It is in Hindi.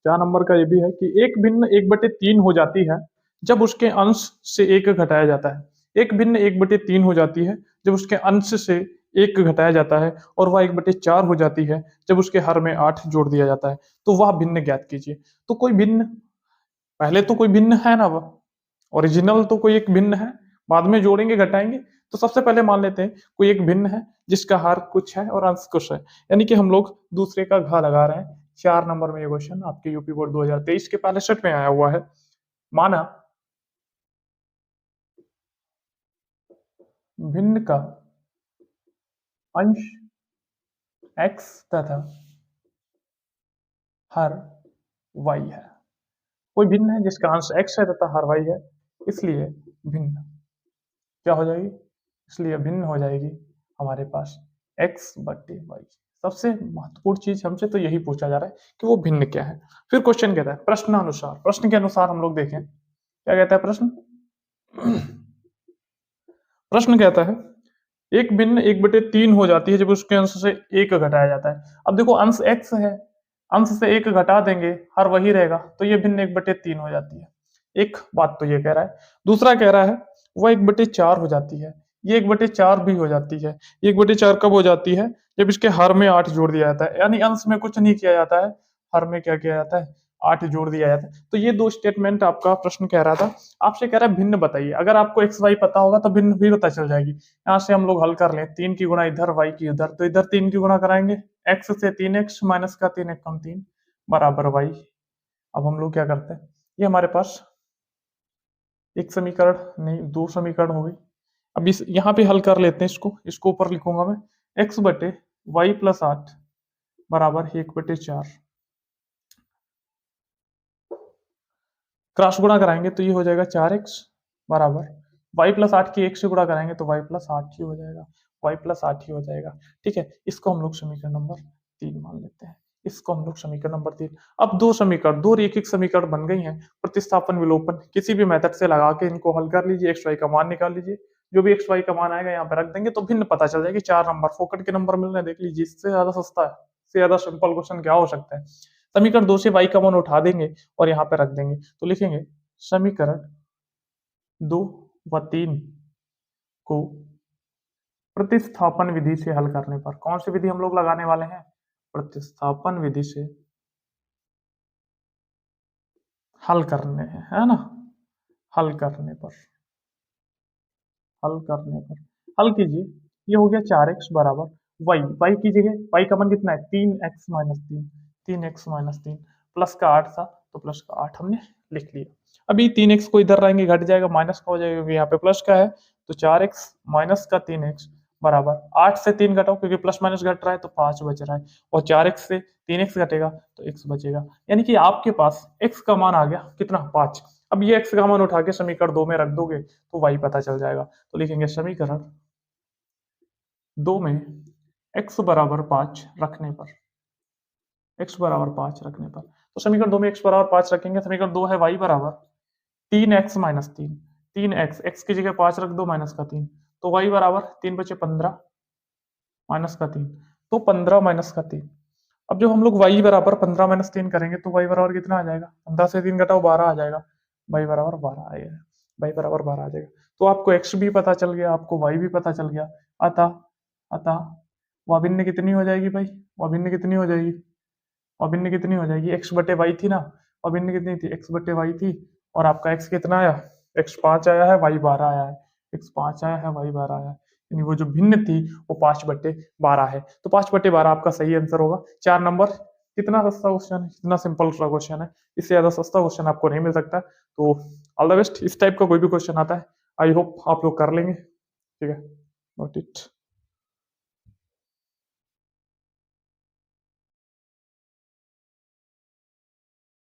4 नंबर का ये भी है कि एक भिन्न 1/3 हो जाती है जब उसके अंश से 1 घटाया जाता है। एक भिन्न 1/3 हो जाती है जब उसके अंश से 1 घटाया जाता है और वह 1/4 हो जाती है जब उसके हर में 8 जोड़ दिया जाता है। तो वह भिन्न ज्ञात कीजिए। तो कोई भिन्न, पहले तो कोई भिन्न है ना, वह ओरिजिनल तो कोई एक भिन्न है, बाद में जोड़ेंगे घटाएंगे। तो सबसे पहले मान लेते हैं कोई एक भिन्न है जिसका हर कुछ है और अंश कुछ है, यानी कि हम लोग दूसरे का घा लगा रहे हैं। 4 नंबर में ये क्वेश्चन आपके यूपी बोर्ड 2023 के पहले सेट में आया हुआ है। माना भिन्न का अंश x तथा हर y है। कोई भिन्न है जिसका अंश x है तथा हर y है, इसलिए भिन्न क्या हो जाएगी, इसलिए भिन्न हो जाएगी हमारे पास x/y। सबसे महत्वपूर्ण चीज हमसे तो यही पूछा जा रहा है कि वो भिन्न क्या है। फिर क्वेश्चन कहता है प्रश्नानुसार, प्रश्न के अनुसार हम लोग देखें क्या कहता है प्रश्न। प्रश्न कहता है एक भिन्न 1/3 हो जाती है जब उसके अंश से 1 घटाया जाता है। अब देखो अंश x है, अंश से 1 घटा देंगे हर वही रहेगा, तो ये भिन्न 1/3 हो जाती है। एक बात तो ये कह रहा है। दूसरा कह रहा है वह 1/4 हो जाती है, ये 1/4 भी हो जाती है। ये 1/4 कब हो जाती है, जब इसके हर में 8 जोड़ दिया जाता है, यानी अंश में कुछ नहीं किया जाता है, हर में क्या किया जाता है, 8 जोड़ दिया जाता है। तो ये दो स्टेटमेंट आपका प्रश्न कह रहा था। आपसे कह रहा है भिन्न बताइए। अगर आपको एक्स वाई पता होगा तो भिन्न भी पता चल जाएगी। यहाँ से हम लोग हल कर लें, 3 की गुणा इधर, वाई की उधर, तो इधर 3 की गुणा कराएंगे, एक्स से 3x माइनस का 3 एक कम 3 बराबर वाई। अब हम लोग क्या करते हैं, ये हमारे पास एक समीकरण नहीं, 2 समीकरण हो गई। अब इस यहाँ पे हल कर लेते हैं इसको, इसको ऊपर लिखूंगा मैं, x/y + 8 बराबर 1/4। क्रॉस गुणा कराएंगे तो ये हो जाएगा 4x बराबर y + 8 की 1 से गुणा कराएंगे तो y + 8 ही हो जाएगा, y + 8 ही हो जाएगा। ठीक है, इसको हम लोग समीकरण नंबर 3 मान लेते हैं। इसको हम लोग समीकरण नंबर 3। अब दो समीकरण, दो रैखिक समीकरण बन गई हैं। प्रतिस्थापन विलोपन किसी भी मेथड से लगा के इनको हल कर लीजिए, एक्स वाई का मान निकाल लीजिए। जो भी एक्स वाई का मान आएगा यहाँ पे रख देंगे तो भिन्न पता चल जाएगी। 4 नंबर फोकट के नंबर मिल रहे हैं, देख लीजिए। इससे ज्यादा सस्ता है, इससे ज्यादा सिंपल क्वेश्चन क्या हो सकता है। समीकरण 2 से y का मान उठा देंगे और यहाँ पे रख देंगे, तो लिखेंगे समीकरण 2 व 3 को प्रतिस्थापन विधि से हल करने पर, कौन सी विधि हम लोग लगाने वाले हैं, प्रतिस्थापन विधि से हल करने हैं, है ना। हल करने पर, हल करने पर हल कीजिए। ये हो गया 4x बराबर y, y की जगह y का मान कितना है 3x minus 3, 3x minus 3 plus का 8 था तो प्लस का 8 हमने लिख लिया। अभी 3x को इधर लाएंगे घट जाएगा, माइनस का हो जाएगा क्योंकि यहाँ पे प्लस का है, तो 4x माइनस का 3x बराबर 8 से 3 घटाओ क्योंकि प्लस माइनस घट रहा है तो 5 बच रहा है, और 4x से 3x घटेगा तो x बचेगा, यानी कि आपके पास x का मान आ गया कितना 5। अब ये x का मान उठा के समीकरण 2 में रख दोगे तो y पता चल जाएगा। तो लिखेंगे समीकरण 2 में x बराबर 5 रखने पर, x बराबर 5 रखने पर, तो समीकरण 2 में x बराबर 5 रखेंगे। समीकरण 2 है y बराबर 3x माइनस 3, 3x, x की जगह 5 रख दो माइनस का 3, तो y बराबर 3 बचे 15 माइनस का 3, तो 15 माइनस का 3। अब जब हम लोग y बराबर 15 माइनस 3 करेंगे तो y बराबर कितना आ जाएगा, 15 से 3 घटाओ 12 आ जाएगा, y बराबर 12 आएगा, y बराबर 12 आ जाएगा। तो आपको x भी पता चल गया, आपको y भी पता चल गया। अतः अतः अभिन्न कितनी हो जाएगी भाई, अभिन्न कितनी हो जाएगी, अभिन्न कितनी हो जाएगी, x/y थी ना, अभिन्न कितनी थी x/y थी, और आपका x कितना आया, x 5 आया है, y 12 आया है, x 5 आया है, y 12 आया है, यानी वो जो भिन्न थी वो 5/12 है। तो 5/12 आपका सही आंसर होगा। 4 नंबर, कितना सस्ता क्वेश्चन है, कितना सिंपल सा क्वेश्चन है, इससे ज्यादा सस्ता क्वेश्चन आपको नहीं मिल सकता। तो ऑल द बेस्ट, इस टाइप का कोई भी क्वेश्चन आता है आई होप आप लोग कर लेंगे। ठीक है, नोट इट।